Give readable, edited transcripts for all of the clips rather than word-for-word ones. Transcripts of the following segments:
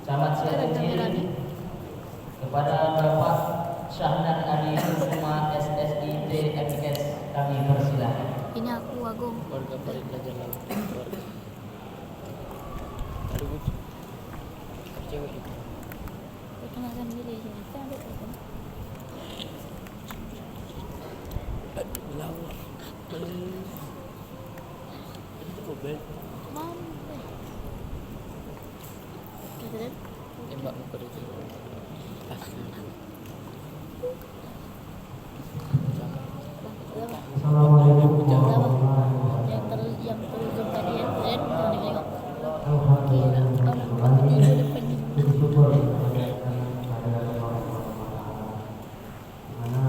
Selamat siang izin kepada Bapak Syahnan Adi Kusuma SSIT MKS, kami persilahkan. Ini aku Agung. Warga Parika Jalan. Warga. Aduh, cewek itu. Perkenalkan diri ya. Kita ada telepon. Lawa. Itu kobel. Mampu. Kita lihat. Tembak muka dia. Asli. Assalamualaikum warahmatullahi wabarakatuh. Yang terzoom tadi ya, dan jangan ditengok. Gila, orang tidur depan ni. Bersyukur kepada Allah mana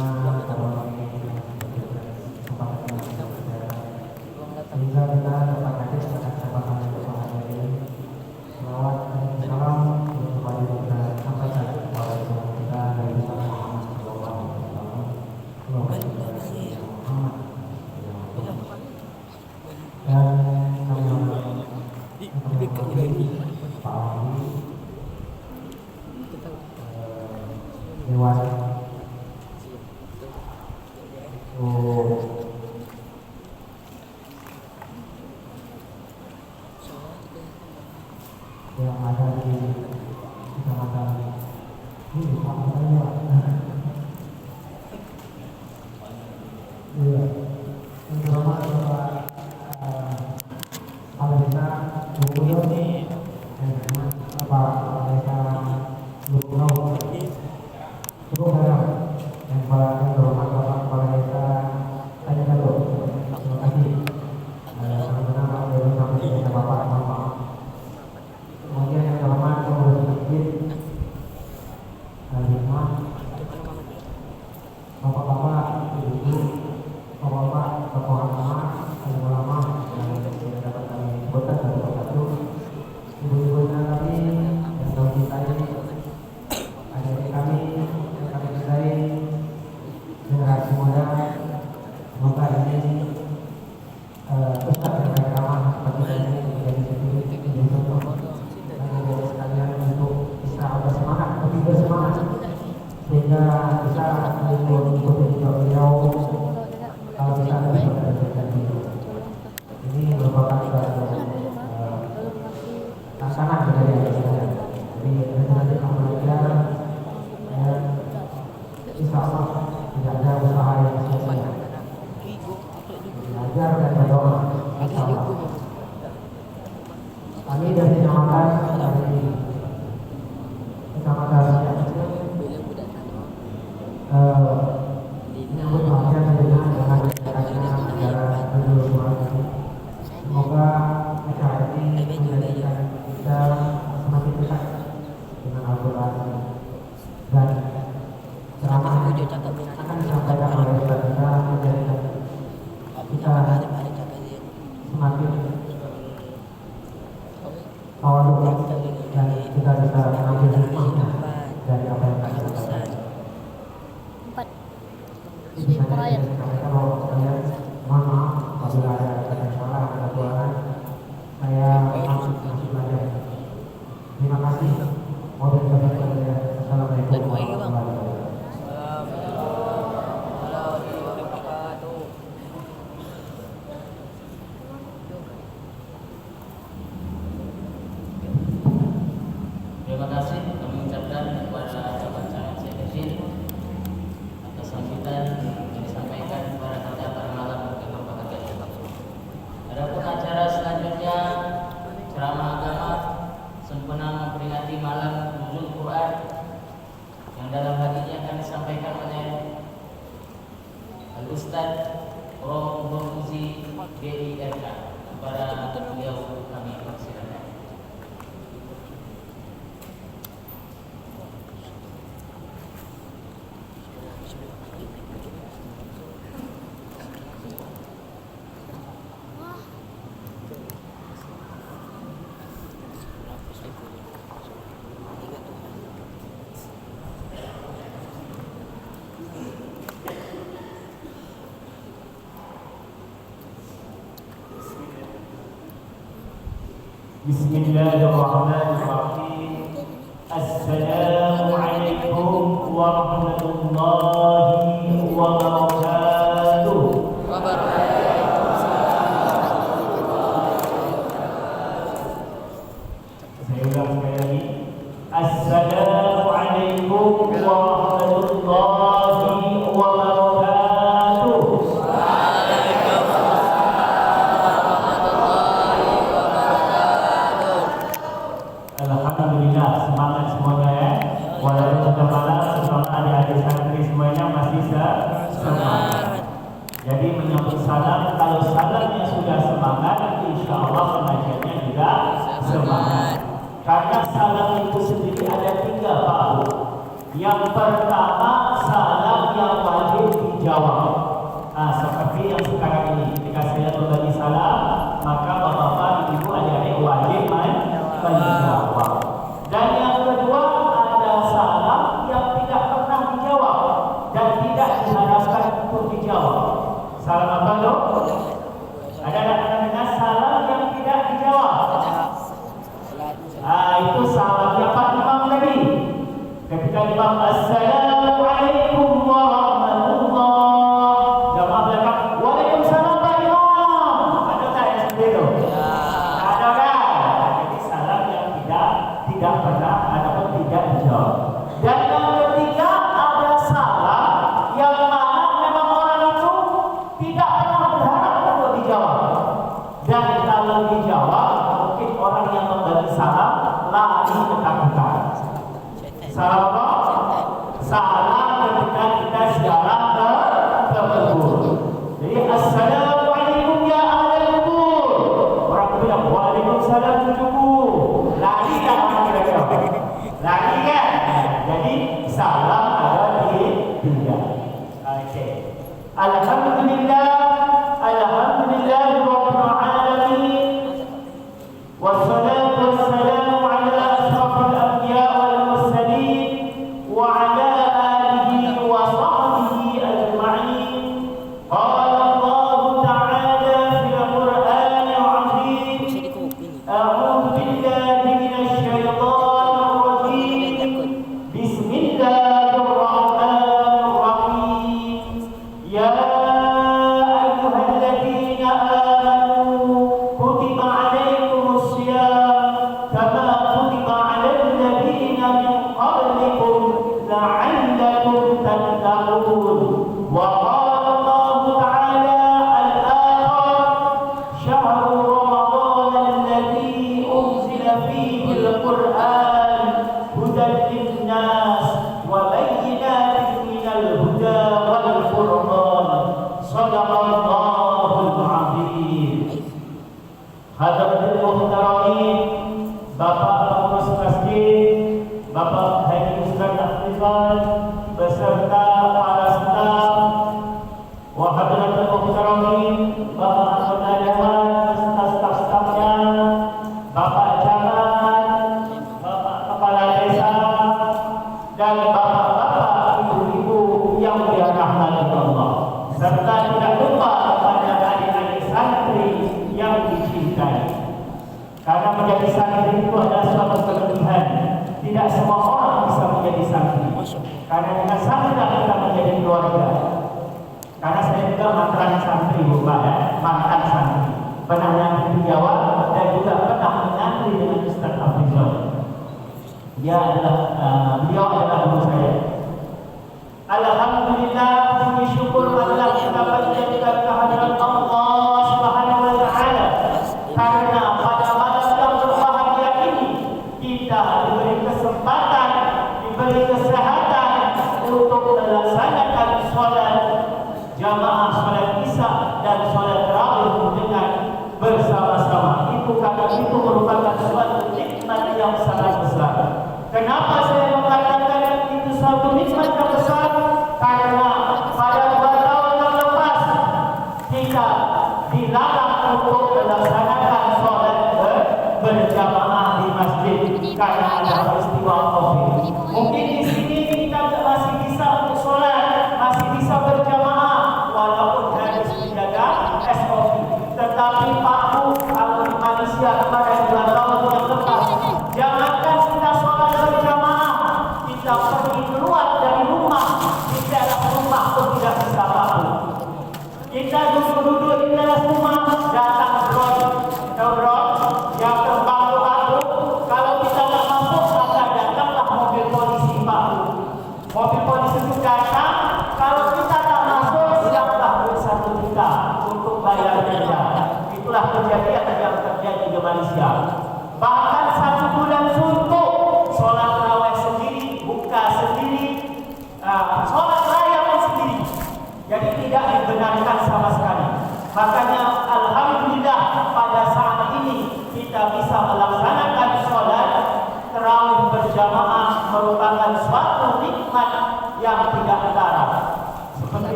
kalau sehingga kita dapat hadir pada kesempatan yang berbahagia ini. Selawat dan salam kepada kita sampaikan kepada kita dari Muhammad sallallahu alaihi wasallam. Dan Pak Ali Dewan yang ada di kecamatan ini kecamatannya iya yang pertama Bapak Alisa Lukuyo dan Bapak Alisa Lukuyo cukup banyak yang paling terhormat Bapak Alisa Tanjalo. Terima kasih. Benar-benar dari kami kepada Bapak Bapak. Kemudian yang terhormat pengurus masjid Al-Hikmah, Bapak-bapak, ibu-ibu, bapak-bapak, tokoh agama, ulama yang tidak dapat kami sebutkan satu persatu, ibu-ibunya kami yang kami cintai, adik-adik kami yang kami cintai, generasi muda, semoga ini ustaz yang baik ramah seperti ini menjadi contoh bagi sekalian untuk bisa bersemangat, lebih bersemangat sehingga bisa mengikuti beliau kalau bisa lebih berjaya. Ini merupakan tantangan dari saya. Jadi nanti akan belajar dan insya Allah tidak ada usaha yang sia-sia. Belajar dan berdoa. Insya Allah. Kami dari kecamatan menyambut bahagia tentunya dengan adanya acara Nurul Quran. Semoga acara ini menjadikan kita semakin dekat dengan Al-Quran dan ceramah akan disampaikan oleh Ustaz kita menjadikan kita semakin tawadhu dan kita bisa mengambil hikmahnya dari apa yang kita lakukan. 4. Swim perayaan. Mohon maaf apabila ada kata salah atau kekurangan. Saya masih belajar. Terima kasih. Mohon berkenan. Assalamualaikum warahmatullahi wabarakatuh. Terima kasih kami ucapkan kepada Bapak Camat Sekjen atas sambutan yang disampaikan kepada kita pada malam yang berbahagia. Adapun acara selanjutnya ceramah agama sempena memperingati malam Nuzul Quran yang dalam hal ini akan disampaikan oleh Al-Ustaz Romo Burmuzi BIRK. Kepada beliau kami persilakan. Bismillahirrahmanirrahim. Assalamualaikum warahmatullahi wabarakatuh. Saya ulang sekali lagi. Assalamualaikum warahmatullahi wabarakatuh. Alhamdulillah, semangat semuanya ya. Walaupun sudah malam, semangat adik-adik santri semuanya masih semangat. Jadi menyambut salam, kalau salamnya sudah semangat, insya Allah pengajiannya juga semangat. Karena salam itu sendiri ada 3 bab. Yang pertama, salam yang wajib dijawab. Seperti yang sekarang ini, ketika saya berbagi salam, maka bapak-bapak, ibu, adik-adik wajib menjawab. Dan yang kedua, ada salam yang tidak pernah dijawab dan tidak diharapkan untuk dijawab. Salam apa lo? Ada anak-anak dengar salam yang tidak dijawab? Itu salamnya Pak Imam tadi. Ketika Imam Assalamualaikum warahmatullahi, jamaah belakang Waalaikumsalam Pak Imam. Ada tak yang seperti itu? Ada kan? Jadi salam yang tidak pernah ataupun tidak dijawab. Dan yang ketiga, ada salam yang mana memang orang itu tidak pernah berharap untuk dijawab. Dan kalau dijawab, mungkin orang yang memberi salam lari ketakutan. Salam apa? Salam ketika kita ziarah ke kubur. Jadi Assalamualaikum ya ahlal kubur. Orang bilang Waalaikumsalam cucuku. Lari tak orang kira-kira? Lari kan? Jadi salam ada di 3. Okey. Alhamdulillah, alhamdulillah rabbil alamin. Wassalatu wassalamu ala asyrafil anbiya wal mursalin wa ala alihi wa sahbihi ajma'in. Qala Allah ta'ala fil Qur'anil 'azim. A'udzu billahi minasy syaithanir rajim. Bismillahirrahmanirrahim. Ya ayyuhalladzina amanu kutiba 'alaikumus shiyam kama kutiba 'alal ladzina min qablikum la'allakum tattaqun. Wa qala Allah ta'ala al-akhar syahru ramadan alladzi unzila fihi al-Qur'an hudan lin-nas wa bayyinatin minal huda wal furqan. Shadaqallahul 'azim. Hadirin muhtaramin, Bapak pengurus masjid, Bapak Haji Ustaz Afrizal beserta para staf, wa hadirin muhtaramin, Bapak anggota dewan beserta staf-stafnya, Bapak camat, Bapak kepala desa, dan bapak-bapak, ibu-ibu yang dirahmati Allah, serta tidak lupa kepada adik-adik santri yang dicintai. Karena menjadi santri itu adalah suatu kelebihan. Tidak semua orang bisa menjadi santri. Karena dengan santri kita menjadi keluarga. Karena saya juga mantan santri, Bapak ya, mantan santri. Pernah nyantri di Jawa dan juga pernah menyantri dengan Ustaz Afrizal. Beliau adalah guru saya. Alhamdulillah, puji syukur Allah kita panjatkan kehadiran Allah Subhanahu wa taala. Karena pada malam yang berbahagia ini kita diberi kesempatan, diberi kesehatan untuk melaksanakan sholat jamaah, sholat isya dan sholat tarawih dengan bersama-sama. Itu merupakan suatu nikmat yang sangat besar. Kenapa saya mengatakan itu suatu nikmat yang besar? Karena pada 2 tahun yang lepas kita dilarang untuk melaksanakan sholat berjamaah di masjid karena ada peristiwa COVID. Mungkin di sini kita masih bisa untuk sholat, masih bisa berjamaah walaupun harus menjaga SOP. Tetapi Pak Bu, kalau manusia pada 2 tahun yang lepas, jangankan kita sholat berjamaah.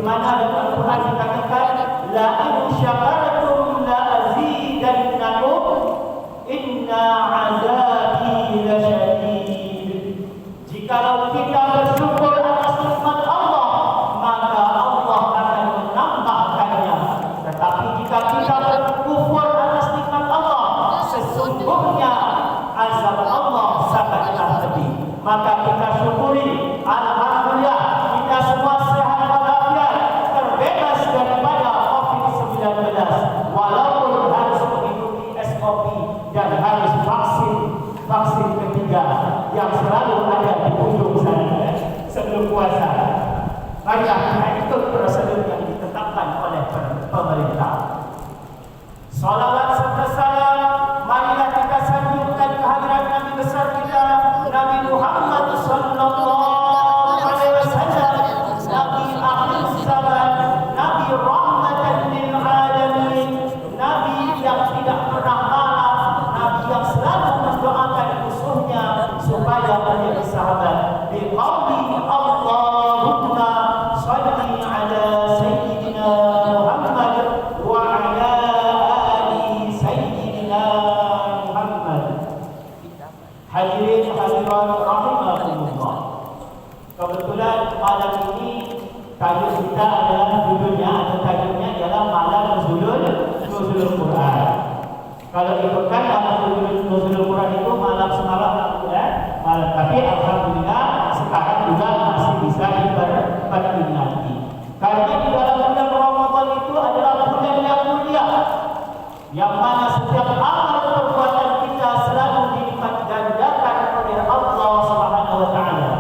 seperti mana dalam Al-Quran dikatakan, la in syakartum la azidannakum inna azabi lasyadid. Jikalau kita bersyukur atas nikmat Allah, maka Allah akan menambahkannya. Tetapi jika kita berkufur atas nikmat Allah, sesungguhnya azab Allah sangatlah pedih. Maka kita syukuri, alhamdulillah kita semua sehat walafiat, terbebas daripada COVID-19, walaupun harus mengikuti SOP dan harus vaksin ketiga yang selalu ada di ujung sana sebelum puasa. Maka kita ikut prosedur yang ditetapkan oleh pemerintah. Salawat serta salam marilah kita sanjungkan kehadiran Nabi besar kita, Nabi Muhammad sallallahu alaihi wasallam, Nabi akhir zaman, Nabi rahmatan lil alamin, Nabi yang tidak pernah marah, Nabi yang selalu mendoakan musuhnya supaya menjadi sahabat. Biqauli Allahumma shalli ala sayyidina Muhammad wa ala ali sayyidina Muhammad. Hadirin hadirat rahimakumullah. Kebetulan malam ini tajuk kita adalah judulnya atau tajuknya adalah malam nuzulul Quran. Kalau ikutkan malam nuzulul Quran itu malam semalam malam, tapi alhamdulillah sekarang juga masih bisa diperingati. Karena di dalam bulan Ramadan itu adalah bulan yang mulia, yang mana setiap amal perbuatan kita selalu dilipat gandakan oleh Allah Subhanahu wa taala.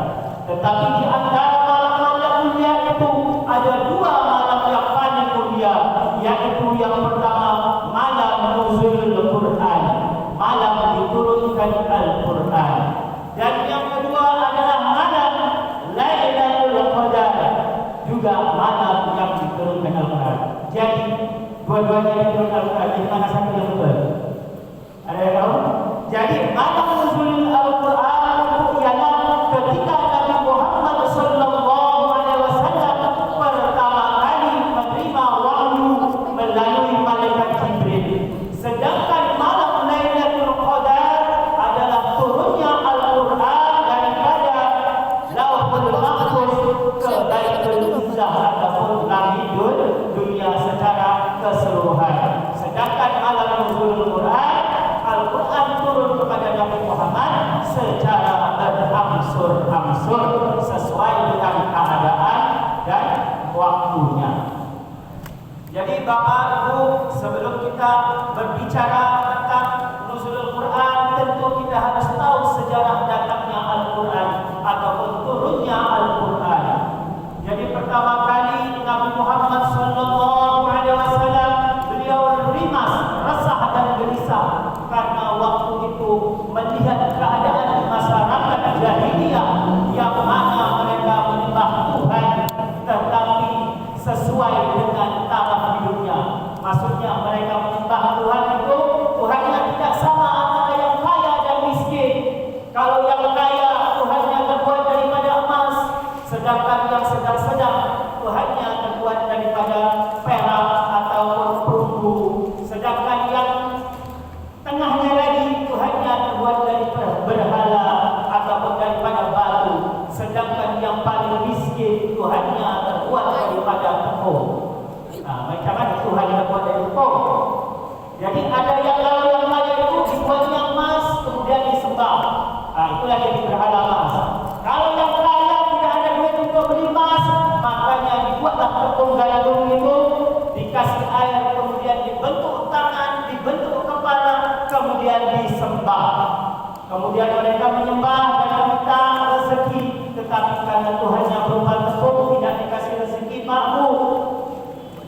Tetapi di antara malam-malam yang mulia itu ada dua malam yang paling mulia, yaitu yang pertama malam nuzulul Quran, malam diturunkan Al-Quran, dan yang kedua adalah malam Lailatul Qadar, juga malam yang diturunkan Al-Quran. Jadi dua-duanya diturunkan Al-Quran. Jadi mana satu yang betul? Ada yang tahu? Jadi malam nuzulul Al-Quran ialah ketika Nabi Muhammad sallallahu alaihi wasallam pertama kali menerima wahyu melalui malaikat Jibril. Sedangkan malam Lailatul Qadar adalah turunnya Al-Quran daripada Lauhul Mahfuz ke Baitul Izzah ataupun langit dunia secara keseluruhan. Sedangkan malam nuzulul Quran, Al-Quran turun kepada Nabi Muhammad secara berangsur-angsur sesuai dengan keadaan dan waktunya. Jadi Bapak Ibu, sebelum kita berbicara tentang nuzulul Quran, tentu kita harus tahu sejarah datangnya Al-Quran ataupun turunnya Al-Quran. Jadi pertama kali Nabi Muhammad sallallahu alaihi wasallam beliau rimas, resah dan gelisah karena waktu itu melihat keadaan masyarakat jahiliyah yang mana mereka menyembah Tuhan tetapi sesuai dengan taraf hidupnya. Maksudnya mereka menyembah Tuhan itu Tuhannya tidak sama antara yang kaya dan miskin. Kalau yang kaya Tuhannya terbuat daripada emas, sedangkan yang sedang-sedang Tuhannya terbuat daripada perak ataupun perunggu, sedangkan yang tengahnya lagi Tuhannya terbuat dari berhala ataupun daripada batu, sedangkan yang paling miskin Tuhannya terbuat daripada tepung. Macam mana Tuhan terbuat dari tepung? Jadi ada yang kalau yang kaya itu dibuatnya emas kemudian disembah. Itulah jadi berhala emas. Kalau yang kaya tidak ada duit untuk beli emas, makanya dibuatlah tepung gandum itu, dikasih air, kemudian dibentuk tangan, dibentuk kepala, kemudian disembah. Kemudian mereka menyembah dan meminta rezeki, tetapi karena Tuhannya berupa tepung tidak dikasih rezeki makmur.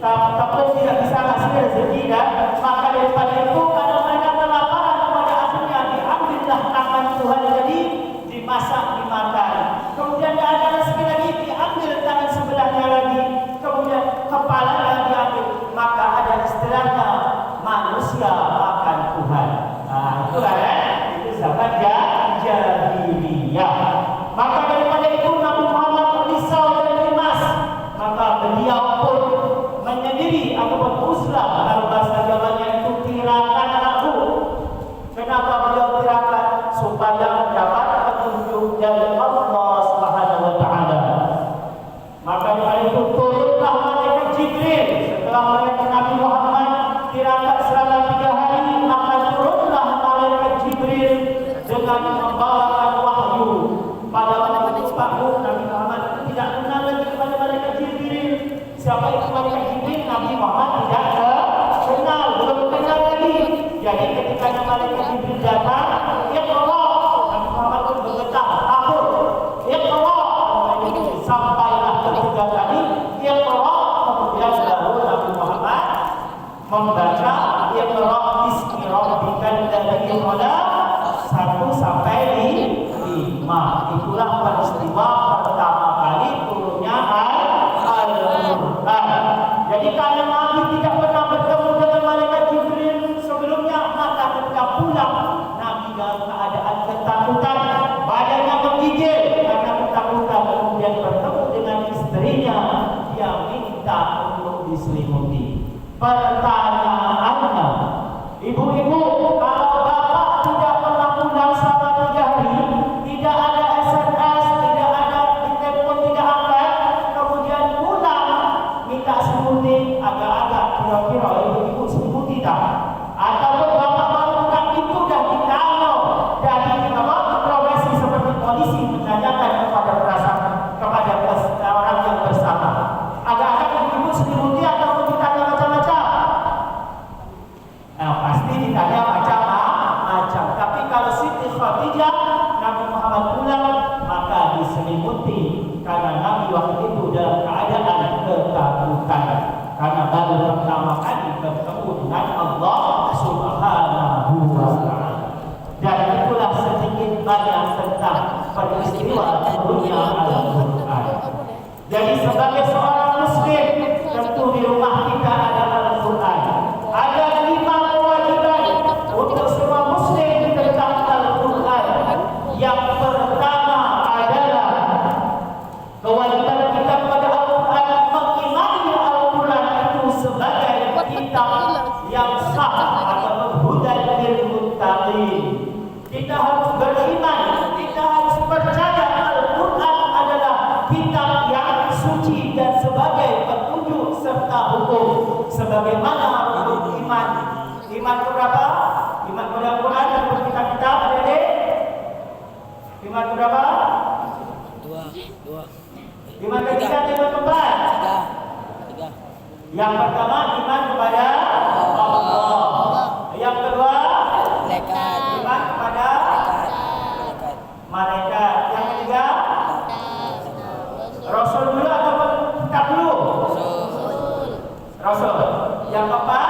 Tepung tidak bisa kasih rezeki, dan maka daripada itu karena mereka kelaparan, pada akhirnya diambillah tangan Tuhan tadi, dimasak, dimakan. Kemudian tidak ada rezeki lagi, diambil tangan sebelahnya lagi, kemudian kepalanya diambil. Maka ada istilahnya manusia makan Tuhan. Itulah itu zaman jahiliyah. Maka daripada itu Nabi Muhammad risau dan cemas, maka beliau supaya mendapat petunjuk dari Allah Subhanahu wa taala. Maka dari itu turunlah malaikat Jibril setelah malaikat Nabi Muhammad diangkat selama 3 hari, maka turunlah malaikat Jibril dengan membawakan wahyu. Pada waktu itu Nabi Muhammad tidak kenal lagi kepada malaikat Jibril. Siapa itu malaikat Jibril? Nabi Muhammad tidak kenal, belum kenal lagi. Jadi ketika malaikat Jibril datang, Iqra, Nabi Muhammad pun bergetar, takut. Iqra, sampailah ketiga kali Iqra, kemudian baru Nabi Muhammad membaca Iqra bismi rabbikal ladzi khalaq 1 sampai 5. Itulah peristiwa pertama kali turunnya Al-Quran. Jadi karena Nabi tidak pernah bertemu dengan malaikat Jibril sebelumnya, maka ketika pulang Nabi dalam keadaan ketakutan, badannya menggigil karena ketakutan, kemudian bertemu dengan istrinya, dia minta untuk diselimuti. Pertanyaannya, ibu-ibu, kalau bapak tidak pernah pulang selama 3 hari, tidak ada SMS, tidak ada di telepon, tidak angkat, kemudian pulang minta selimuti, agak-agak kira-kira ibu-ibu selimuti tak? Atau bapak baru buka pintu dan ditanya dari profesi seperti polisi menanyakan kepada orang yang bersama, agak-agak ibu-ibu selimuti atau ditanya macam-macam? Pasti ditanya macam-macam. Tapi kalau Siti Khadijah, Nabi Muhammad pulang, maka diselimuti karena Nabi waktu itu dalam keadaan ketakutan karena baru pertama kali bertemu dengan Allah Subhanahu wa taala. Dan itulah sedikit banyak tentang peristiwa turunnya Al-Quran. Jadi sebagai seorang muslim, tentu di rumah kita ada Al-Quran. Ada 5 kewajiban untuk semua muslim tentang Al-Quran. Yang pertama adalah kewajiban kita kepada Al-Quran, mengimani Al-Quran itu sebagai kitab yang sah atau hudan lil muttaqin. Kita harus beriman, kita harus percaya Al-Quran adalah kitab yang suci dan sebagai petunjuk serta hukum. Sebagaimana rukun iman. Iman itu berapa? Iman kepada Al-Quran dan kitab-kitab, adik-adik. Iman itu berapa? 2. Iman ketiga, iman keempat. 3. Yang pertama iman kepada Allah. Yang kedua Malaikat. iman kepada malaikat. Yang ketiga Rasul dulu atau kitab dulu? Rasul. Yang keempat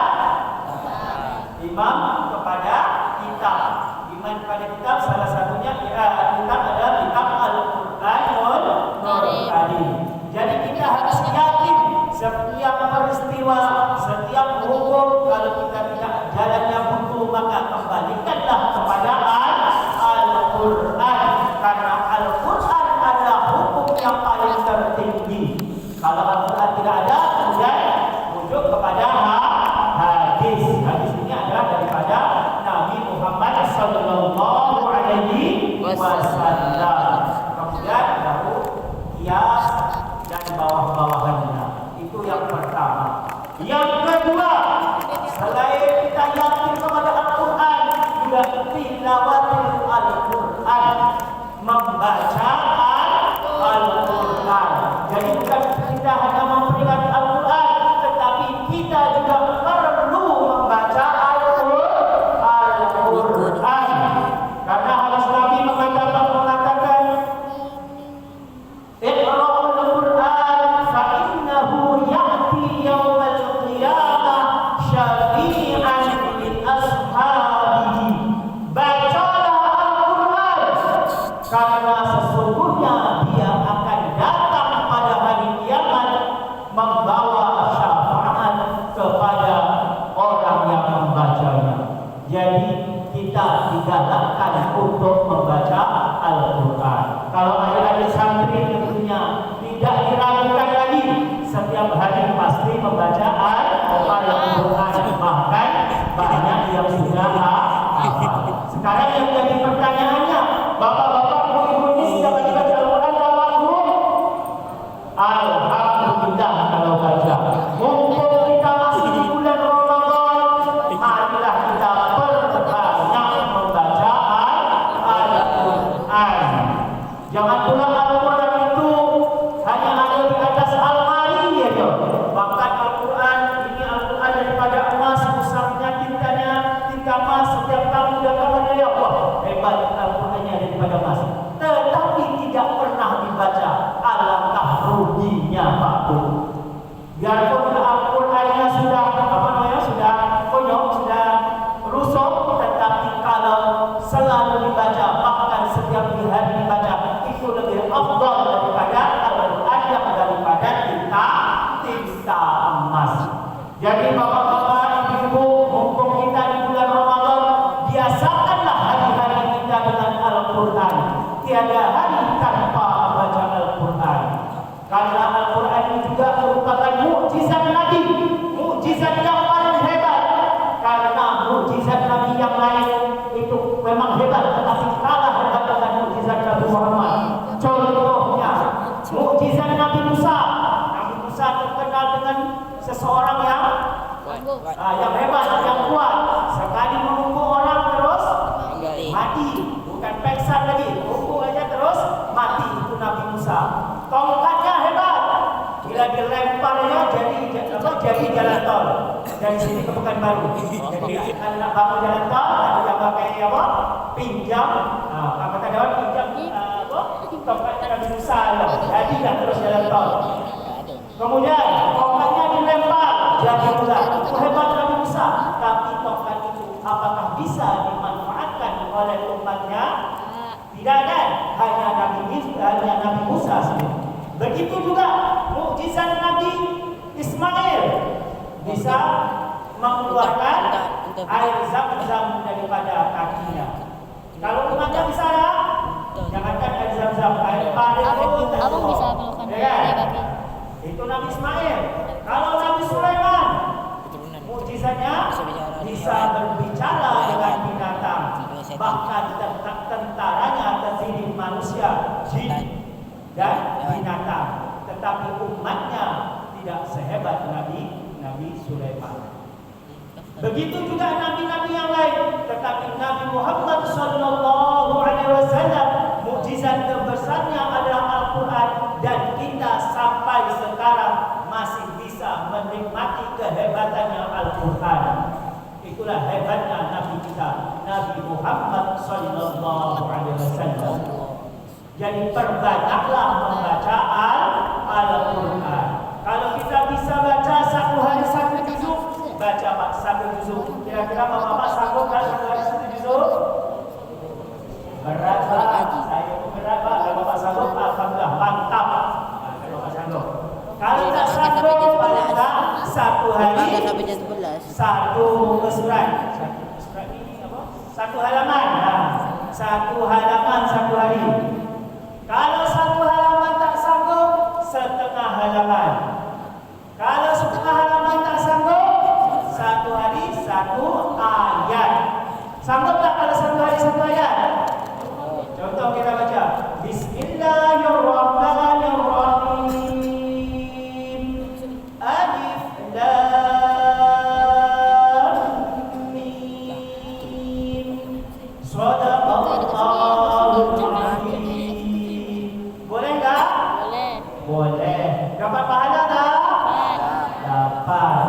iman kepada kitab. Iman kepada kitab salah satunya kitab adalah kitab Al-Quranul Karim. Jadi kita harus yakin setiap peristiwa, setiap hukum, kalau kita tidak jalannya buntu, maka kembalikanlah kepada Al-Quran, karena Al-Quran adalah hukum yang paling tertinggi. Kalau Al-Quran tidak ada, kemudian rujuk kepada hadis. Hadis ini adalah daripada Nabi Muhammad sallallahu alaihi wasallam. Kemudian baru qiyas dan bawah-bawahannya. Itu yang pertama. Yang kedua, selain kita yakin kepada Al-Quran, juga tilawatul Al-Quran, membaca Al-Quran. Jadi bukan kita hanya mempelajari Al-Quran, tetapi kita juga perlu membaca Al-Quran. Karena hadis Nabi mengatakan Jangan pula Al-Quran itu hanya ada di atas almari aja. Bahkan Al-Quran ini Al-Quran daripada emas, besarnya tintanya, tinta emas setiap tahun dia kawan dari Allah. Hebat Al-Qurannya daripada emas. Tetapi tidak pernah dibaca. Alangkah ruginya Pak Bu. Biarpun Al-Qurannya sudah sudah konyol, sudah rusuk, tetapi kalau selalu dibaca, bahkan setiap hari dibaca, itu lebih afdal daripada Al-Quran yang daripada tinta emas. Jadi bapak-bapak, ibu-ibu, mumpung kita di bulan Ramadan, biasakanlah hari-hari kita dengan Al-Quran. Tiada hari tanpa baca Al-Quran. Karena Al-Quran ini juga merupakan mukjizat Nabi, mukjizat yang paling hebat. Karena mukjizat Nabi yang lain itu memang hebat, tetapi kalah hebat dengan mukjizat Nabi Muhammad. Contohnya, mukjizat Nabi Musa. Nabi Musa terkenal dengan seseorang yang hebat, yang kuat. Sekali memukul orang terus mati, bukan peksan lagi, mukul aja terus mati. Itu Nabi Musa. Tongkatnya hebat. Bila dilemparnya jadi jalan tol dari sini ke Pekanbaru. Jadi kalau nak bangun jalan tol, ada yang pakai apa? Pinjam. Kata dewan pinjam tongkatnya Nabi Musa. Jadi dah terus jalan tol. Kemudian tongkatnya dilempar jadi ular. Itu hebat Nabi Musa. Tapi tongkat itu apakah bisa dimanfaatkan oleh umatnya? Tidak kan? Hanya Nabi Musa sendiri. Begitu juga mukjizat Nabi Ismail, bisa mengeluarkan air zam-zam daripada kakinya. Kalau umatnya bisa lah, jangankan air zam-zam, air padi pun tak Abang bisa melakukan ya, kaki. itu Nabi Ismail. Kalau Nabi Sulaiman, mukjizatnya bisa berbicara dengan binatang, bahkan tentaranya terdiri manusia, jin dan binatang. Tetapi umatnya tidak sehebat Nabi Sulaiman. Begitu juga nabi-nabi yang lain. Tetapi Nabi Muhammad sallallahu alaihi wasallam, mukjizat terbesarnya adalah Al-Quran, dan kita sampai sekarang masih bisa menikmati kehebatannya Al-Quran. Itulah hebatnya Nabi kita, Nabi Muhammad sallallahu alaihi wasallam. Jadi perbanyaklah membaca Al-Quran. Kalau kita bisa baca satu hari satu juzuk, baca satu juzuk. Kira-kira bapak sanggup kan satu hari satu juzuk? Berat Pak. Saya pun berat Pak. Kalau bapak sanggup, alhamdulillah mantap. Kalau bapak sanggup. Kalau tak sanggup, satu hari satu surat. Surat ini apa? Satu halaman. Satu halaman satu hari. Kalau satu halaman tak sanggup, setengah halaman. Kalau setengah halaman tak sanggup, satu hari satu ayat. Sanggup tak kalau satu hari satu ayat? Contoh kita baca Bismillahirrahmanirrahim. Alif Lam Mim. Shadaqallahul azim. Boleh tak? Boleh. Dapat pahala tak? Dapat.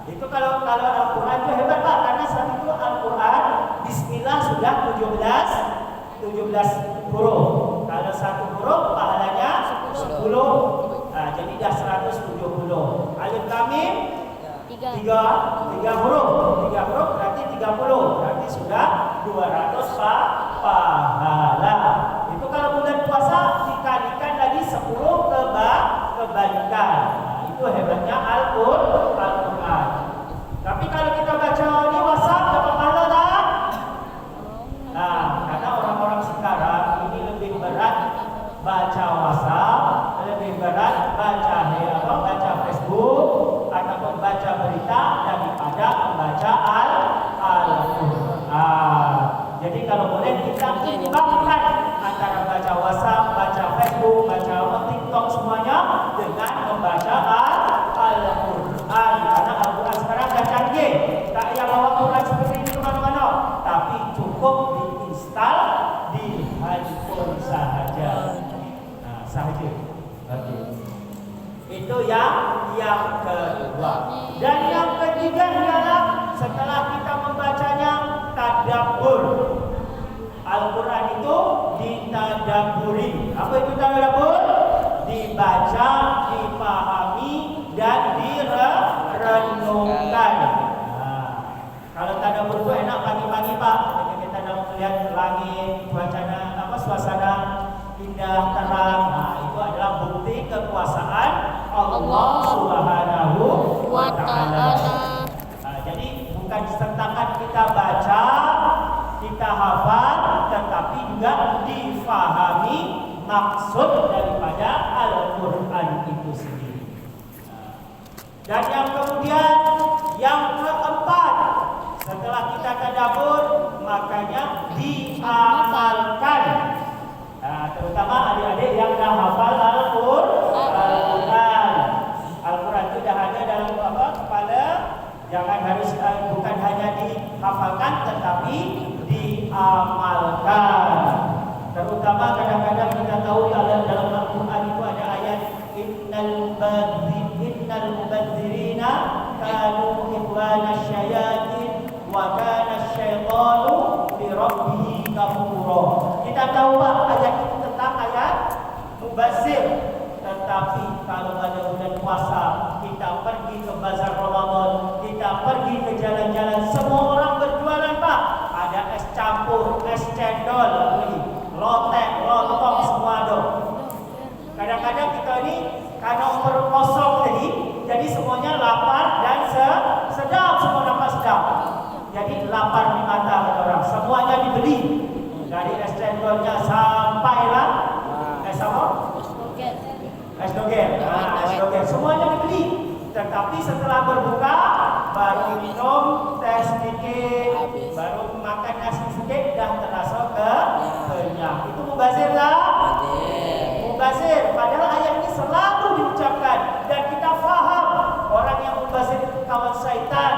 Itu kalau Al-Quran itu hebat Pak, karena saat itu Al-Quran Bismillah sudah 17 huruf. Kalau satu huruf pahalanya 10. Jadi dah 170. Alif Lam Mim 3 huruf. 3 huruf berarti 30. Berarti sudah 200 pahala. Itu kalau bulan puasa dikalikan lagi 10 kebalikan. Itu hebatnya Al-Quran. Tapi kalau kita baca di WhatsApp dapat pahala tak? Karena orang-orang sekarang ini lebih berat baca WhatsApp, lebih berat baca Facebook ataupun baca berita daripada membaca Al-Quran. Jadi kalau boleh kita imbangkan antara baca WhatsApp, baca Facebook, baca TikTok semuanya dengan membaca Al-Quran. Karena Al-Quran sekarang dah canggih, tak payah bawa Quran seperti ini kemana-mana, tapi cukup diinstal di handphone sahaja. yang kedua. Dan yang ketiga ialah setelah kita membacanya, tadabbur. Al-Quran itu ditadabburi. Apa itu tadabbur? Dibaca, dipahami, dan direnungkan. Kalau tadabbur itu enak pagi-pagi Pak. Ketika kita dalam melihat langit, suasana indah, terang. Itu adalah bukti kekuasaan Allah Subhanahu wa Ta'ala. Jadi bukan setakat kita baca, kita hafal, tetapi juga difahami maksud daripada Al-Quran itu sendiri. Dan yang kemudian yang keempat, setelah kita tadabbur, makanya diamalkan. Terutama adik-adik yang dah hafal Al-Quran. Al-Quran itu dah ada dalam kepala. Jangan harus bukan hanya dihafalkan, tetapi diamalkan. Terutama kadang-kadang kita tahu dalam Al-Quran itu ada ayat innal mubadzirina kanu ikhwana syayatin wa kana syaitanu li rabbih kafura. Kita tahu Pak, ayat itu tentang ayat mubazir. Tetapi kalau pada bulan puasa kita pergi ke bazar Ramadan, kita pergi ke jalan-jalan, semua orang berjualan Pak. Ada es campur, es cendol, lotek, lontong, semua ada. Kadang-kadang kita ini karena kosong tadi, jadi semuanya lapar dan sedap, semua nampak sedap. Jadi lapar di mata orang, semuanya dibeli. Dari es cendolnya sampailah es apa? Es doger, semuanya dibeli. Tetapi setelah berbuka, baru minum teh sedikit, baru makan nasi sedikit, dah terasa kenyang. Itu mubazir lah. Mubazir. Padahal ayat ini selalu diucapkan dan kita faham orang yang mubazir itu kawan syaitan.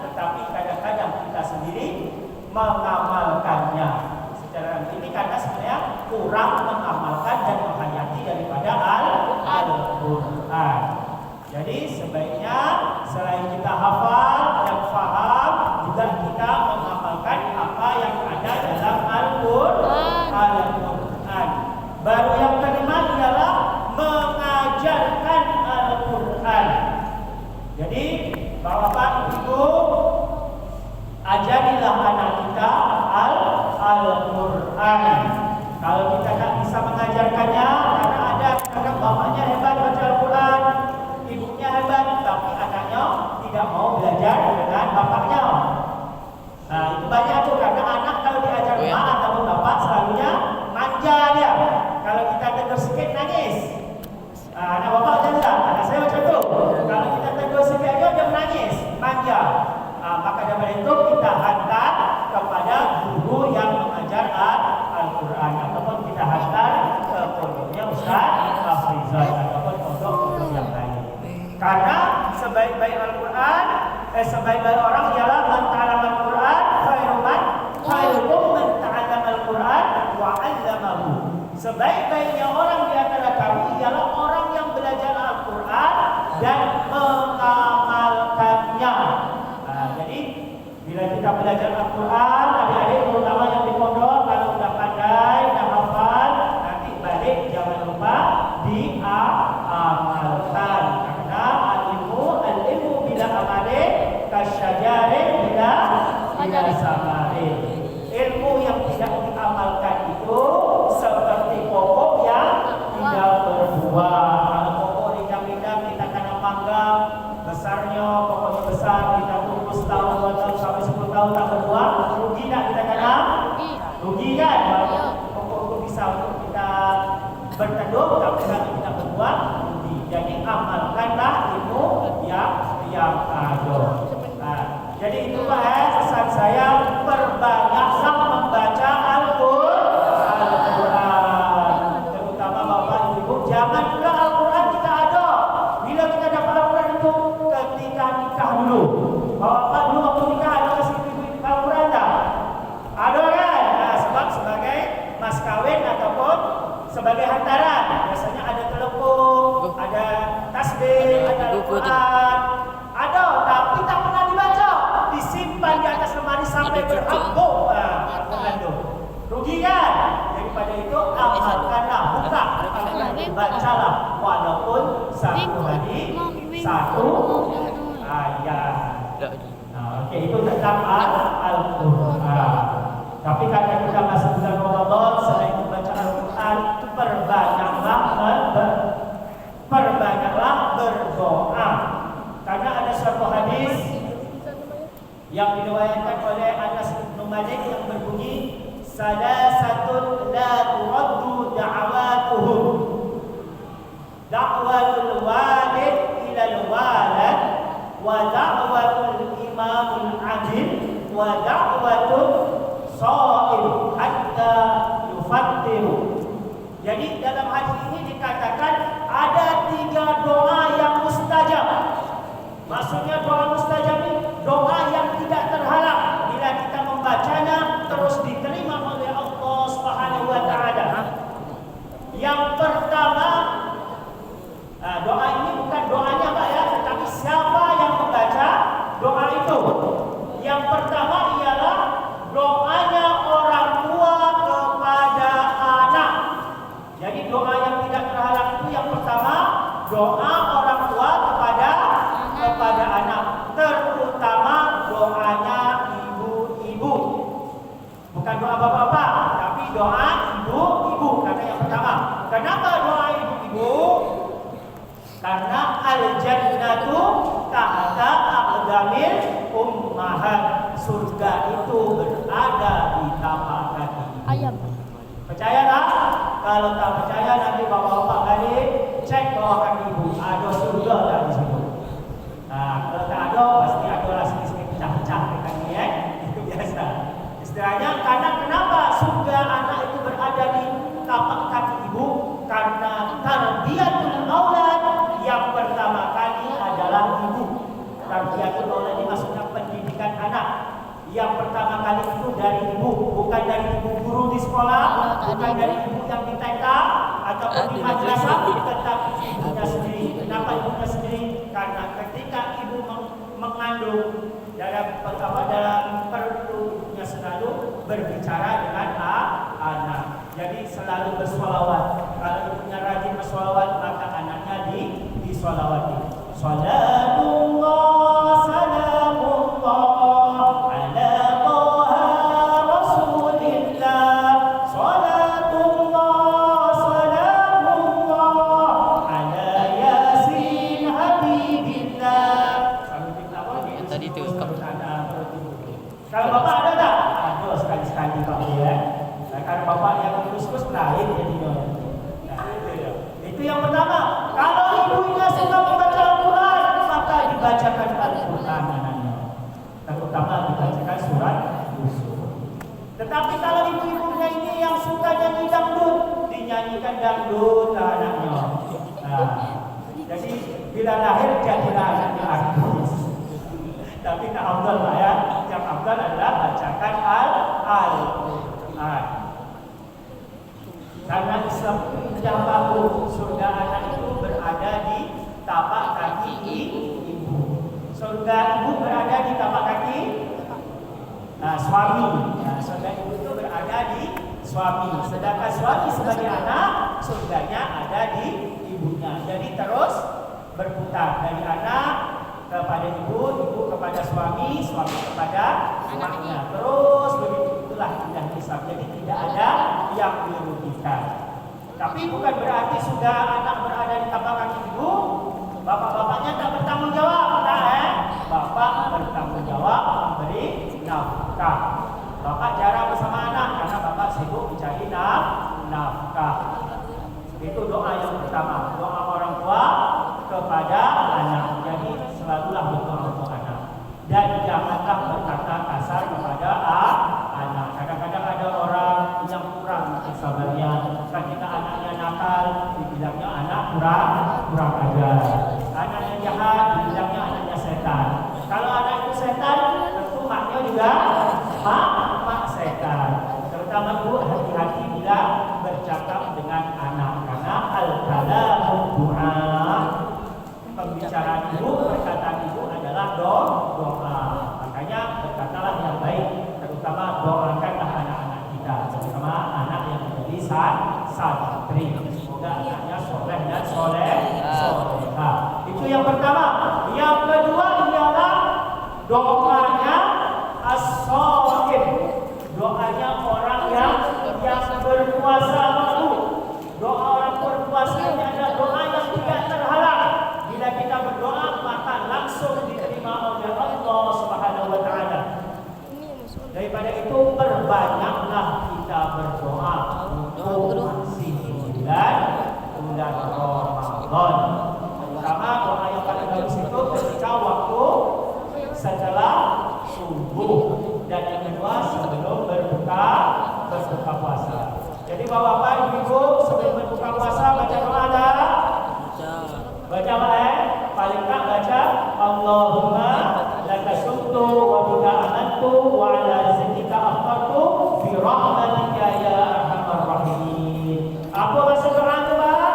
Tetapi kadang-kadang kita sendiri mengamalkannya. Secara ini karena sebenarnya kurang mengamalkan dan menghayati daripada Al-Quran. Jadi sebaiknya selain kita hafal dan faham, juga kita mengamalkan apa yang ada dalam Al-Quran. Baru yang kelima ialah mengajarkan Al-Quran. Jadi Bapak Ibu, ajarilah anak kita Al-Quran. Kalau kita tak bisa mengajarkannya, karena ada kadang bapaknya hebat baca Al-Quran, ibunya hebat, tapi anaknya tidak mau belajar dengan bapaknya. Nah, itu banyak tuh, karena anak kalau diajar mak atau bapak selalunya manja dia. Kalau kita tegur sikit nangis. Anak bapak macam tak? Anak saya macam tu. Kalau kita tegur sikit aja dia menangis, manja. Maka daripada itu kita hantar kepada guru yang mengajar Al-Quran, ataupun kita hantar ke pondoknya Ustaz Hafizan ataupun pondok yang lain. Karena sebaik-baik Al-Quran, sebaik-baik orang ialah man ta'allama Al-Quran khairukum man ta'allama Al-Quran wa 'allamahu. Sebaik-baiknya orang di antara kami ialah orang yang belajar Al-Quran dan mengamalkannya. Jadi bila kita belajar Al-Quran, adik-adik terutama yang di pondok, kalau sudah pandai, dah hafal, nanti balik jangan lupa diamalkan. Karena al-ilmu bila amale kasyajarin bila samare. Ilmu yang tidak diamalkan itu seperti pokok yang tidak berbuah. Kalau pokok rindang-rindang kita tanam mangga, besarnya pokoknya besar, kita tunggu setahun, 2 tahun sampai 10 tahun tak berbuah, rugi tak kita tanam? Rugi kan? Pokok itu bisa untuk kita berteduh, tapi kalau tidak berbuah, rugi. Jadi amalkanlah ilmu yang ada. Jadi itu pesan saya, perbanyaklah membaca Al-Quran. Terutama Bapak Ibu, jangan pula Al-Quran kita ada. Bila kita dapat Al-Quran itu ketika nikah dulu. Bapak dulu waktu nikah ada kasih Al-Quran tak? Ada kan? Sebab sebagai mas kawin ataupun sebagai hantaran. Biasanya ada telepon, ada tasbih, Ustaz. Ada, tapi tak pernah dibaca. Disimpan di atas lemari sampai berhabuk. Mengandung. Rugi kan? Daripada itu amalkanlah, buka, bacalah walaupun satu hari satu ayat. Okey, itu tentang Al-Quran. Tapi kalau kita masih bulan Ramadan, selain membaca Al-Quran, perbanyaklah berdoa. Karena ada suatu hadis yang diriwayatkan oleh Anas bin Malik yang berbunyi, salasatun la turaddu da'watuhum, da'watul walid ilal walad, wa da'watul imamul adil, wa da'watul sha'im hatta yufattiru. Jadi dalam hadis ini dikatakan ada 3 doa yang mustajab. Maksudnya doa mustajab ini doa yang tidak terhalang bila kita membacanya terus diterima oleh Allah Subhanahu wa taala. Yang pertama, doa ini bukan doanya Pak ya, tetapi siapa yang membaca doa itu. Yang pertama ialah doanya orang tua kepada anak. Jadi doa yang tidak terhalang itu yang pertama, doa orang tua kepada anak, terutama doanya ibu-ibu. Bukan doa bapak-bapak, tapi doa ibu-ibu. Karena yang pertama, kenapa doa ibu-ibu? Karena al-jannatu tahta aqdamil ummahat. Surga itu berada di tapak kaki Ayam. Percaya tak? Kalau tak percaya nanti bapak-bapak balik cek bawah kaki ibu, ada surga tak di situ. Kalau tak ada, pasti ada lah sikit-sikit pecah-pecah kaki itu biasa. Istilahnya, karena kenapa surga anak itu berada di tapak kaki ibu? Karena tarbiyatul aulad yang pertama kali adalah ibu. Tarbiyatul aulad ini maksudnya pendidikan anak. Yang pertama kali itu dari ibu, bukan dari ibu guru di sekolah, bukan dari ibu yang di TK ataupun di madrasah, tetapi ibunya sendiri. Kenapa ibunya sendiri? Karena ketika ibu mengandung dalam perutnya selalu berbicara dengan anak. Jadi selalu bersolawat. Kalau ibunya rajin bersolawat, maka anaknya disolawati. Salatullah salamullah ala Taha Rasulillah. Salatullah salamullah ala Yasin Habibillah. Yang tadi tu kalau bapak ada tak? Ada sekali-sekali Pak ya. Kalau bapak yang terus-terus lain jadinya. Itu yang pertama. Kalau ibunya suka membaca Al-Quran, maka dibacakan Al-Quran anaknya. Terutama dibacakan surat Yusuf. Tetapi kalau ibu-ibunya ini yang suka nyanyi dangdut, dinyanyikan dangdut anaknya. Jadi bila lahir jadilah anaknya artis. Tapi tak afdal lah ya. Yang afdal adalah bacakan Al-Quran. Karena Islam tidak tahu surga anak itu berada di tapak kaki ibu. Surga ibu berada di tapak kaki suami. Surga ibu itu berada di suami. Sedangkan suami sebagai anak, surganya ada di ibunya. Jadi terus berputar dari anak kepada ibu, ibu kepada suami, suami kepada anaknya. Terus begitu, itulah indah Islam. Jadi tidak ada yang dirugikan. Tapi bukan berarti sudah anak berada di tapak kaki ibu, bapak-bapaknya tak bertanggung jawab, Bapak bertanggung jawab memberi nafkah. Bapak jarang bersama anak karena bapak sibuk mencari nafkah. Itu doa yang pertama, doa orang tua kepada anak. Jadi selalulah berdoa untuk anak. Dan janganlah berkata kasar kepada anak. Kadang-kadang ada orang yang kurang sabarnya. Ketika anaknya nakal, dibilangnya anak kurang ajar. Anaknya jahat, dibilangnya anaknya setan. Kalau anak itu setan, tentu maknya juga mak setan. Terutama ibu hati-hati bila bercakap dengan anak, karena al-kalamu du'a, pembicaraan ibu santri. Semoga anaknya soleh dan soleha. Itu yang pertama. Yang kedua ialah doanya as-shaim. Doanya orang yang berpuasa waktu. Doa orang berpuasa ini adalah doa yang tidak terhalang. Bila kita berdoa maka langsung diterima oleh Allah Subhanahu wa taala. Daripada itu perbanyaklah kita berdoa untuk masih bulan Ramadan. Pertama doa yang paling bagus itu ketika waktu setelah subuh, dan yang kedua sebelum berbuka puasa. Jadi bapak-bapak, ibu-ibu, sebelum berbuka puasa baca doa dah. Baca apa? Paling tak baca Allahumma laka sumtu wa bika amantu wa ala rizqika aftartu bi rahmatika ya arhamar rahimin. Apa maksud doa itu, Pak?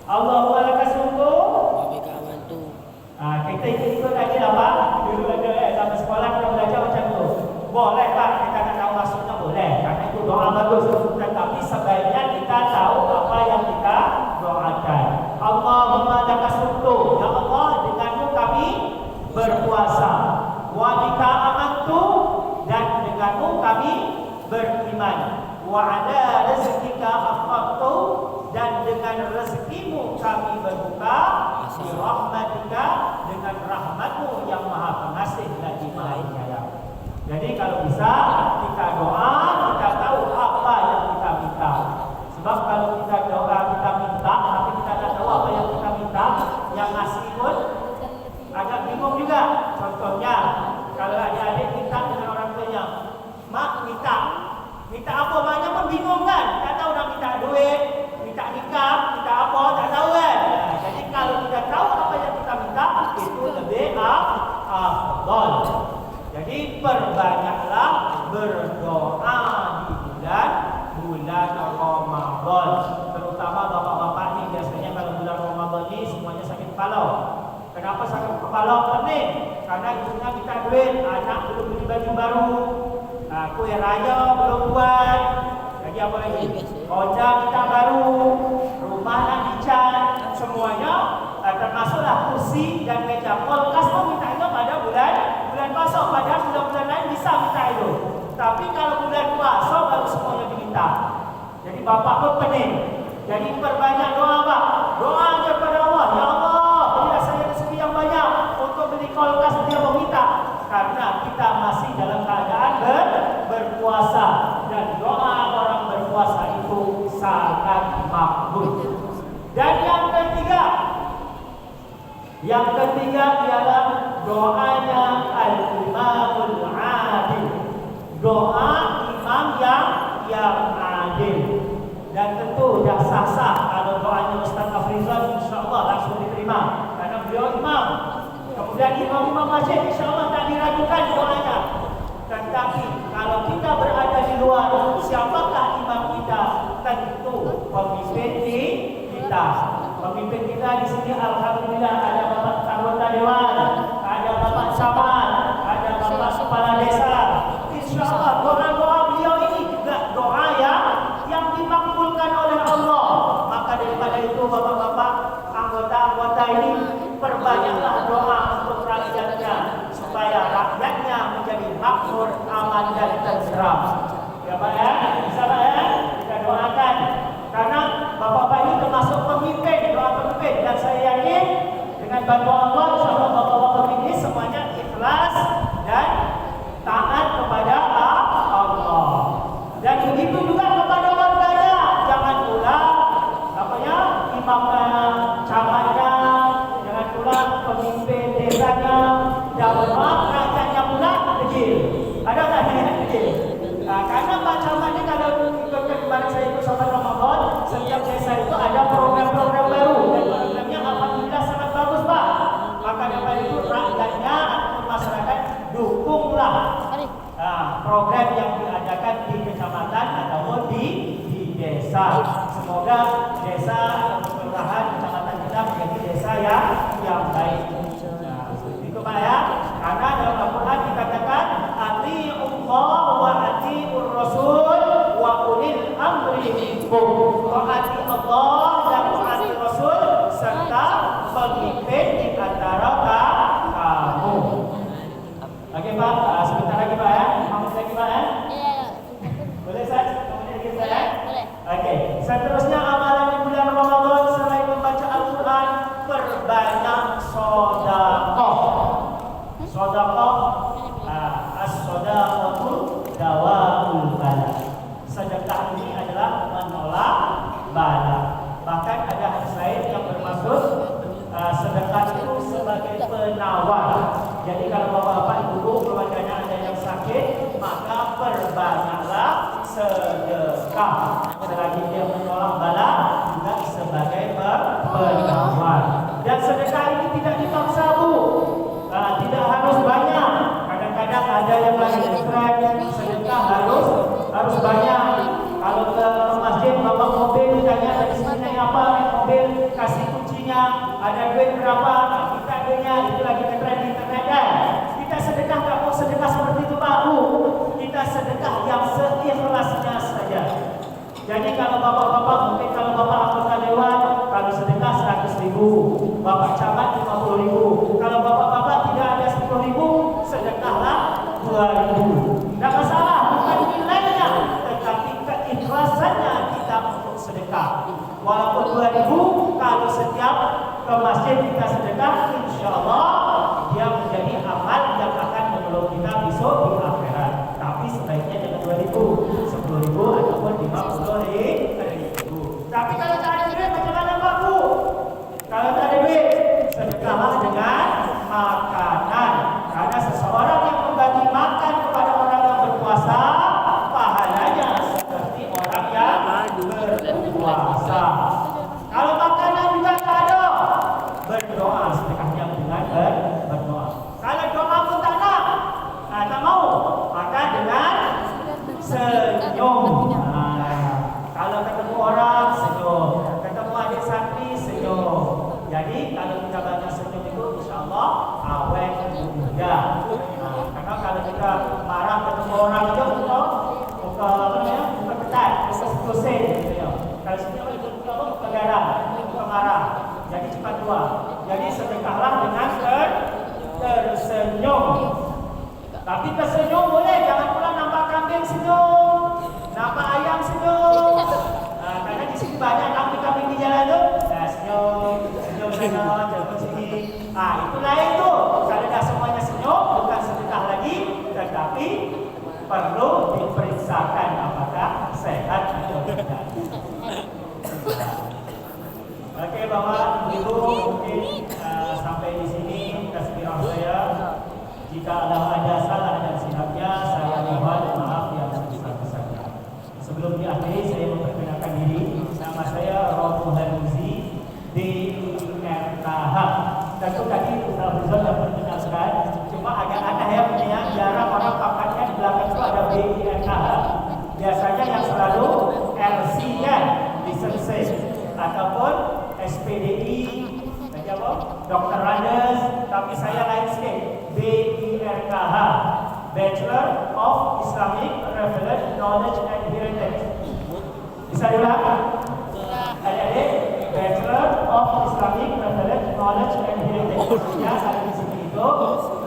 Allahumma laka sumtu wa bika amantu. Kita ikut lagi lah, Pak. Dulu ada zaman sekolah kita belajar macam tu. Boleh, Pak, kita tak tahu maksudnya boleh. Karena itu doa bagus. Tetapi sebaiknya kita tahu apa yang kita doakan. Allahumma laka sumtu, ya Allah, denganmu kami berpuasa. Wa bika amantu, dan denganmu kami beriman. Wa ala rizqika aftartu, dan dengan rezekimu kami berbuka. Bi rahmatika, dengan rahmatmu yang maha pengasih lagi maha penyayang. Jadi kalau bisa kita doa, kita tahu apa yang kita minta. Sebab kalau kita doa kita minta, tapi kita tak tahu apa yang kita minta, yang ngasih pun agak bingung juga. Contohnya, kalau adik-adik minta dengan orang tuanya, mak minta apa, maknya pun bingung kan? Tak tahu nak minta duit, minta nikah, minta apa, tak tahu kan? Jadi kalau kita tahu apa yang kita minta, itu lebih afdal. Jadi perbanyaklah berdoa di bulan Ramadan. Terutama bapak-bapak ni biasanya kalau bulan Ramadan ni semuanya sakit kepala. Kenapa sakit kepala? Pening. Karena ibunya minta duit, anak belum beli baju baru, kuih raya belum buat. Jadi apa lagi? Koja minta baru, rumah nak dicat, semuanya termasuklah kursi dan meja. Kulkas pun minta itu pada bulan puasa. Padahal bulan-bulan lain bisa minta itu. Tapi kalau bulan puasa baru semuanya diminta. Jadi bapak pun pening. Jadi perbanyak doa, Pak. Doa kepada Allah. Ya Allah, berilah saya rezeki yang banyak untuk beli kulkas, dia meminta. Karena kita masih dalam keadaan berpuasa, dan doa orang berpuasa itu sangat makbul. Dan yang ketiga ialah doanya al-imamul adil. Doa imam yang adil. Dan tentu dah sah-sah kalau doanya Ustaz Afrizal, insya-Allah langsung diterima karena beliau imam. Kemudian imam-imam masjid insya-Allah tak diragukan doanya. Tetapi kalau kita berada di luar, siapakah imam kita? Tentu pemimpin kita. Pemimpin kita di sini alhamdulillah ada bapak anggota dewan, ada bapak camat, ada bapak kepala desa. Insyaallah doa-doa beliau ini juga doa yang dimakbulkan oleh Allah. Maka daripada itu bapak-bapak anggota ini perbanyaklah doa untuk rakyatnya supaya rakyatnya menjadi makmur, aman dan tentram. Ya Pak ya, bisa Pak ya, kita doakan. Karena bapak-bapak ini termasuk pemimpin, doa pemimpin, dan saya yakin dengan bantuan Allah, insyaallah bapak-bapak ini semuanya ikhlas dan taat kepada Allah. Dan begitu juga kepada warganya, jangan pula imamnya, camatnya, jangan pula pemimpin desanya, jangan pula rakyatnya pula kecil. Ada tak yang kecil? Karena macam-macam kalau ikutkan kemarin saya ikut sampai Ramadan, setiap desa itu ada program-program baru dan programnya alhamdulillah sangat bagus Pak. Maka daripada itu rakyatnya ataupun masyarakat dukunglah program yang diadakan di kecamatan ataupun di desa. Semoga desa atau kelurahan kecamatan kita menjadi desa yang baik. Itu Pak ya. Karena dalam Al-Quran dikatakan ati'ullah wa ati'ur rasul wa ulil amri cukup. Taati Allah dan taati Rasul serta pemimpin di antara kamu. Oke Pak, sebentar lagi Pak ya. Mau lagi Pak ya? Iya. Boleh Ustaz? Kemudian lagi Ustaz ya? Boleh. Oke, seterusnya amalan di bulan Ramadan selain membaca Al-Quran, perbanyak sedekah. Sedekah, as-sedaqatu dawaul bala. Sedekah ini adalah menolak bala. Bahkan ada hadis lain yang bermaksud sedekah itu sebagai penawar. Jadi kalau bapak-bapak ibu keluarganya ada yang sakit, maka perbanyaklah sedekah. Selagi dia menolak bala, juga sebagai penawar. Dan sedekah ini tidak dipaksa Bu, tidak harus banyak. Kadang-kadang ada yang lagi tren sedekah harus banyak. Kalau ke masjid bawa mobil, ditanya dari sini naik apa, naik mobil, kasih kuncinya, ada duit berapa, kita adanya, itu lagi tren di internet kan. Kita sedekah tak mau sedekah seperti itu Pak Bu, kita sedekah yang seikhlasnya saja. Jadi kalau bapak-bapak, mungkin kalau bapak anggota dewan, kalau sedekah 100.000, bapak camat 50.000. Kalau bapak-bapak tidak ada 10.000, sedekahlah 2.000. Tidak masalah, bukan nilainya, tetapi keikhlasannya kita untuk sedekah. Walaupun 2.000, kalau setiap ke masjid kita sedekah, insya Allah dia menjadi amal yang akan menolong kita besok di akhirat. Tapi sebaiknya jangan 2.000, 10.000 ataupun 50.000. Tapi kalau tak ada duit macam mana Pak Bu? Kalau tak ada duit, sedekahlah dengan makanan. Karena seseorang yang membagi makan kepada orang yang berpuasa, pahalanya seperti orang yang berpuasa. Kalau makanan juga tak ada, berdoa, sedekahnya dengan berdoa. Kalau doa pun tak nak, tak mau, maka dengan senyum. Kalau ketemu orang senyum, ketemu adik santri senyum. Jadi kalau kita banyak senyum itu, insya Allah awet muda. Karena kalau kita marah ketemu orang itu buka ketat, kusen. Kalau senyum itu buka garang, buka marah. Jadi cepat tua. Jadi sedekahlah dengan tersenyum. Tapi tersenyum boleh, jangan pula nampak kambing senyum, nampak ayam senyum. Karena di sini banyak kambing-kambing di jalan tu, senyum sana, jalan sini. Itu lain tu. Kalau dah semuanya senyum, bukan sedekah lagi, tetapi perlu diperiksakan apakah sehat atau tidak. Oke, Bapak, Ibu, mungkin sampai di sini tasbihah saya. Jika ada salah dan silapnya, saya mohon maaf yang sebesar-besarnya. Sebelum diakhiri, saya memperkenalkan diri. Nama saya Romuhan Muzi, DIRKH. Tentu tadi Ustaz Rizal sudah perkenalkan, cuma agak aneh ya, punya jarang orang pangkatnya di belakang itu ada DIRKH. Biasanya yang selalu LC kan, lisensi ataupun SPDI, Dr. Rades, tapi saya lain sikit. BIRKH, Bachelor of Islamic Relevant Knowledge and Heritage. Bisa diulang? Adik-adik, Bachelor of Islamic Relevant Knowledge and Heritage. Ya, ada di sini itu,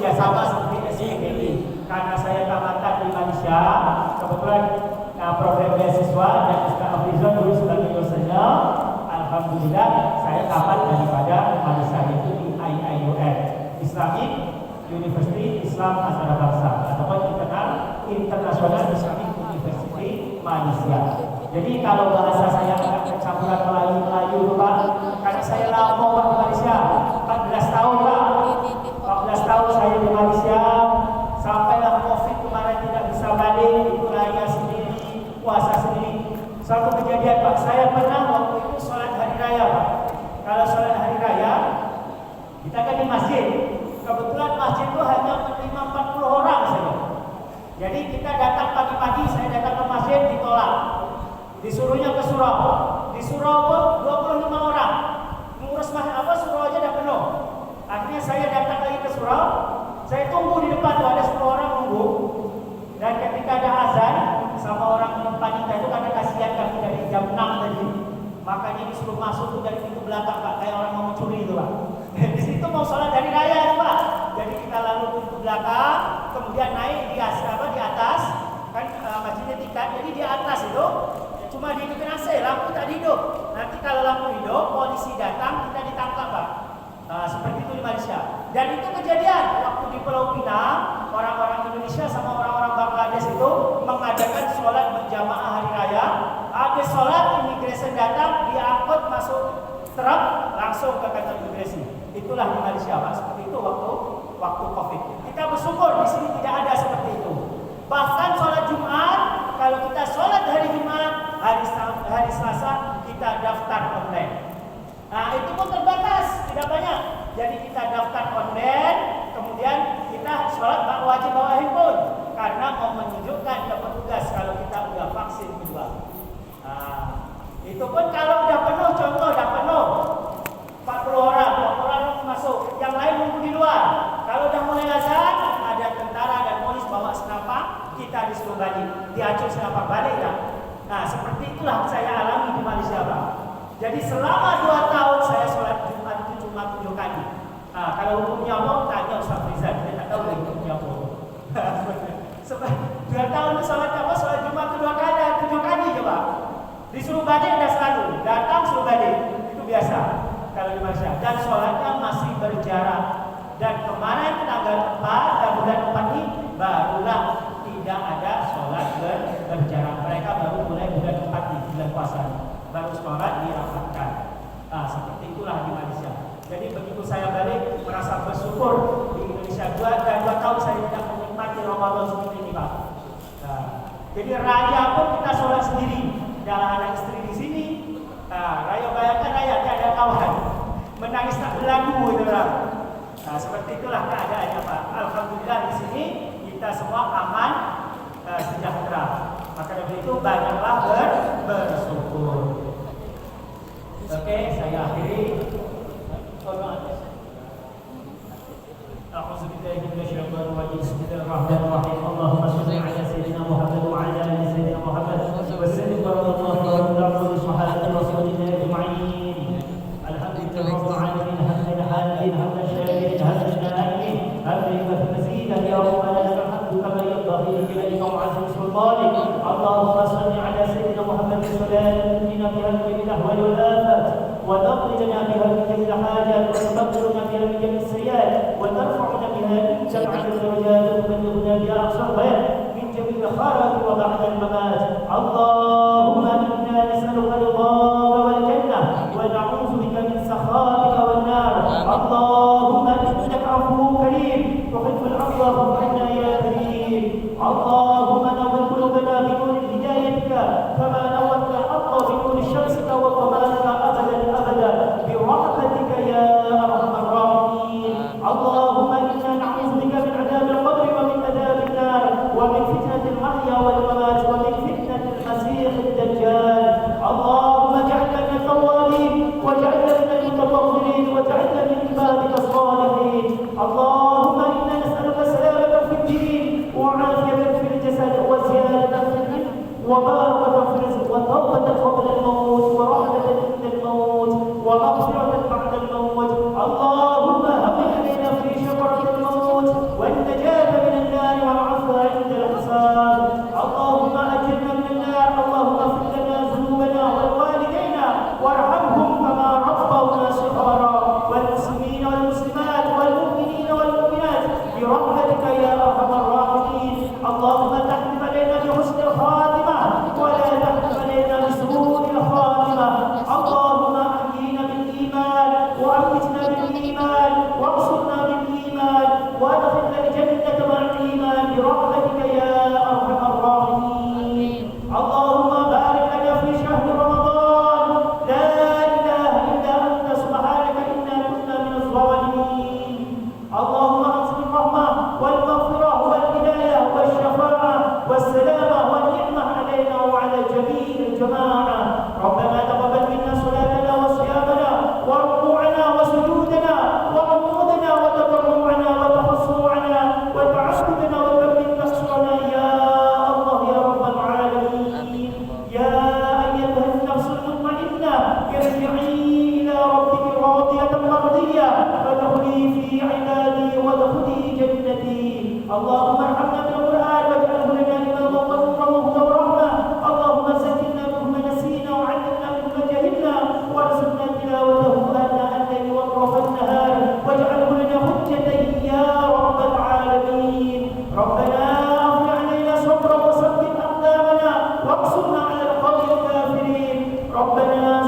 ya sama seperti SPDI. Karena saya tamatan di Malaysia, kebetulan program beasiswa dan Ustaz Afrizal dulu sebagai dosennya. Alhamdulillah saya tamat daripada Malaysia itu di IIUN, Islamic University Islam Antarabangsa ataupun International Islamic University Malaysia. Jadi kalau bahasa saya agak kecampuran Melayu Pak, karena saya lama Pak di Malaysia, 14 tahun Pak, 14 tahun saya di Malaysia, sampailah COVID kemarin tidak bisa balik, itu raya sendiri, puasa sendiri. Suatu kejadian Pak, saya pernah waktu itu sholat hari raya Pak. Kalau sholat hari raya, kita kan di masjid. Kebetulan masjid itu hanya menerima 40 orang saja. Jadi kita datang pagi-pagi, saya datang ke masjid ditolak. Disuruhnya ke surau. Di surau pun 25 orang. Mengurus surau aja dah penuh. Akhirnya saya datang lagi ke surau. Saya tunggu di depan tuh ada 10 orang nunggu. Dan ketika ada azan sama orang panitia itu, karena kasihan kami dari jam 6 makanya disuruh masuk tuh dari pintu belakang Pak, kayak orang mau mencuri itu Pak. Di situ mau sholat dari raya itu Pak. Jadi kita lalu pintu belakang, kemudian naik di atas, kan masjidnya tingkat, jadi di atas itu cuma dihidupin AC, lampu tak hidup. Nanti kalau lampu hidup, polisi datang, kita ditangkap Pak. Seperti itu di Malaysia. Dan itu kejadian waktu di Pulau Pinang, orang-orang Indonesia sama orang-orang Bangladesh itu mengadakan sholat berjamaah hari raya. Habis sholat, imigrasi datang, diangkut masuk truk langsung ke kantor imigrasi. Itulah di Malaysia Pak. Seperti itu waktu COVID. Kita bersyukur di sini tidak ada seperti itu. Bahkan sholat Jumat, kalau kita sholat hari Jumat, hari Selasa kita daftar online. Nah itu pun terbatas, tidak banyak. Jadi kita daftar online, kemudian kita sholat wajib bawa handphone karena mau menunjukkan ke petugas kalau kita udah vaksin kedua. Itu pun kalau udah penuh, contoh udah penuh 40 orang masuk, yang lain nunggu di luar. Kalau udah mulai azan, ada tentara dan polis bawa senapan, kita disuruh balik, diacung senapan balik ya. Nah seperti itulah saya alami di Malaysia Pak. Jadi selama 2 tahun saya sholat Jumat itu cuma 7 kali. Nah kalau hukumnya apa? Tanya Ustaz Rizal, saya tak tahu hukumnya apa. Sebab 2 tahun itu sholat apa? Sholat Jumat 7 kali je Pak. Disuruh balik dah selalu, datang suruh balik, itu biasa kalau di Malaysia. Dan sholatnya masih berjarak. Dan kemarin tanggal 4 bulan 4 ini barulah tidak ada sholat berjarak. Mereka baru mulai bulan 4 di bulan puasa, baru sholat dirapatkan. Seperti itulah di Malaysia. Jadi begitu saya balik merasa bersyukur di Indonesia 2 tahun saya tidak menikmati Ramadan seperti ini Pak. Jadi raya pun kita sholat sendiri. Ada anak istri di sini. Raya bayangkan raya tidak ada kawan. Menangis tak berlagu itu orang. Seperti itulah keadaannya Pak. Alhamdulillah di sini kita semua aman, sejahtera. Maka dari itu banyaklah bersyukur. Oke, saya akhiri. أعوذ بالله من الشيطان الرجيم بسم الله الرحمن الرحيم اللهم صل على سيدنا محمد وعلى آل سيدنا محمد وسلم ورضي الله عنه وصحبه رسول الله أجمعين الحمد لله رب العالمين حمدا حامدا حمدا شاكرا حمدا نائمين حمدا مزيدا يا ربنا لك الحمد كما ينبغي لجلالك وعظيم سلطانك اللهم صل على سيدنا محمد صلاة تنجينا بها من جميع الأهوال والآفات وتقضي لنا بها من جميع الحاجات وتبلغنا بها من جميع السيئات وترفعنا بها من جميع الدرجات وتبلغنا بها أقصى الغايات من جميع الخيرات وبعد الممات اللهم إنا نسألك رضاك والجنة ونعوذ بك من سخطك والنار اللهم إنك عفو كريم تحب العفو فاعف عنا يا كريم اللهم نور قلوبنا بنور هدايتك كما نورت الأرض بنور شمسك وقمرك أبدا برحمتك يا أرحم الراحمين اللهم إنا نعوذ بك من عذاب القبر ومن عذاب النار ومن فتنة المحيا والممات ومن فتنة المسيح الدجال عبادي وادخلي جنتي. اللهم ارحمنا بالقرآن واجعله لنا إماما ونورا وهدى ورحمة. اللهم ذكرنا بما نسينا وعلمنا بما جهلنا وارزقنا تلاوته آناء الليل وأطراف النهار واجعله لنا حجة يا رب العالمين. ربنا أفرغ علينا صبرا وثبت أقدامنا وانصرنا على القوم الكافرين. ربنا